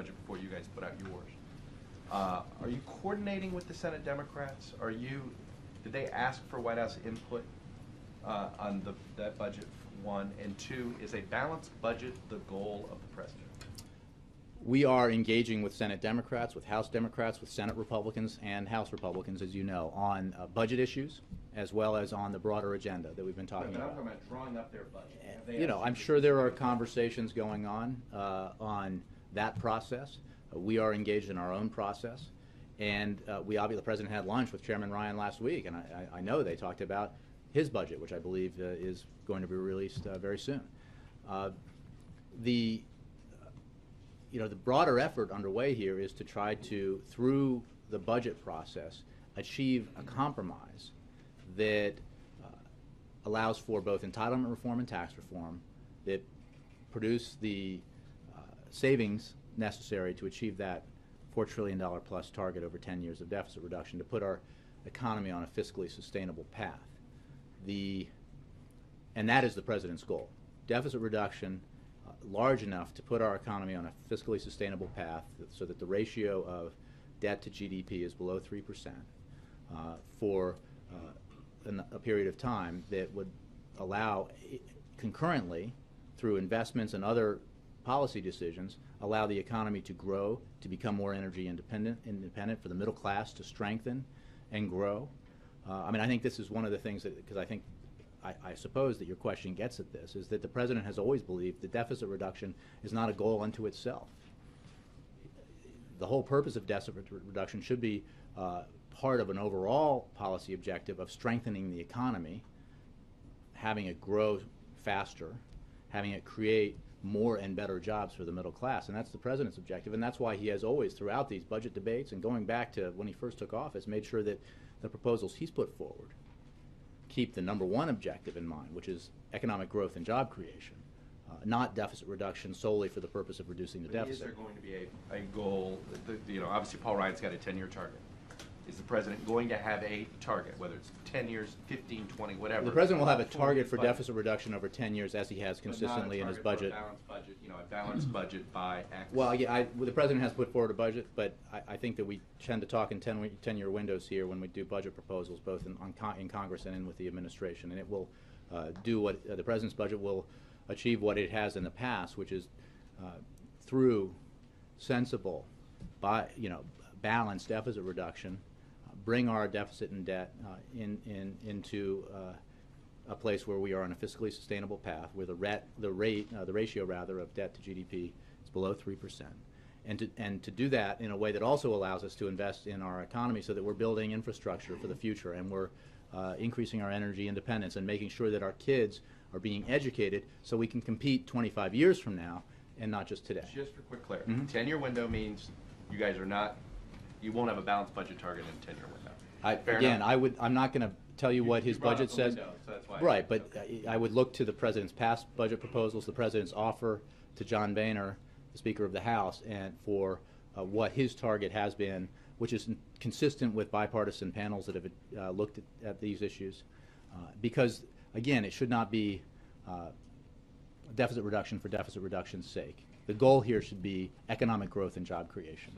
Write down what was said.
budget before you guys put out yours. Are you coordinating with the Senate Democrats? Did they ask for White House input on that budget, one? And two, is a balanced budget the goal of the president? We are engaging with Senate Democrats, with House Democrats, with Senate Republicans and House Republicans, as you know, on budget issues as well as on the broader agenda that we've been talking about. I'm talking about drawing up their budget. You know, I'm sure there are conversations going on that process. We are engaged in our own process, and the president had lunch with Chairman Ryan last week, and I know they talked about his budget, which I believe is going to be released very soon. The broader effort underway here is to try to, through the budget process, achieve a compromise that allows for both entitlement reform and tax reform that produce the savings necessary to achieve that $4 trillion plus target over 10 years of deficit reduction, to put our economy on a fiscally sustainable path. And that is the president's goal. Deficit reduction large enough to put our economy on a fiscally sustainable path so that the ratio of debt to GDP is below 3% for a period of time that would allow, concurrently, through investments and other policy decisions, allow the economy to grow, to become more energy independent, for the middle class to strengthen and grow. I mean, I think this is one of the things that, because I suppose that your question gets at this, is that the president has always believed that deficit reduction is not a goal unto itself. The whole purpose of deficit reduction should be part of an overall policy objective of strengthening the economy, having it grow faster, having it create more and better jobs for the middle class. And that's the president's objective, and that's why he has always, throughout these budget debates and going back to when he first took office, made sure that the proposals he's put forward keep the number one objective in mind, which is economic growth and job creation, not deficit reduction solely for the purpose of reducing the deficit. Is there going to be a goal? Obviously Paul Ryan's got a 10-year target. Is the president going to have a target, whether it's 10 years, 15, 20, whatever? The president will have a target for deficit reduction over 10 years, as he has consistently in his budget. For a balanced budget, a balanced budget by X. Well, yeah, the president has put forward a budget, but I think that we tend to talk in 10-year windows here when we do budget proposals, both in Congress and in with the administration. And it will do what the president's budget will achieve what it has in the past, which is through sensible, balanced deficit reduction, bring our deficit and debt into a place where we are on a fiscally sustainable path, where the ratio of debt to GDP is below 3%, and to do that in a way that also allows us to invest in our economy, so that we're building infrastructure for the future, and we're increasing our energy independence, and making sure that our kids are being educated so we can compete 25 years from now and not just today. Just for quick clarity, 10-year window means you guys you won't have a balanced budget target in a 10-year window. I'm not going to tell you what his budget says. Window, so that's why right, but I would look to the president's past budget proposals, the president's offer to John Boehner, the Speaker of the House, and for what his target has been, which is consistent with bipartisan panels that have looked at these issues. Because, again, it should not be deficit reduction for deficit reduction's sake. The goal here should be economic growth and job creation.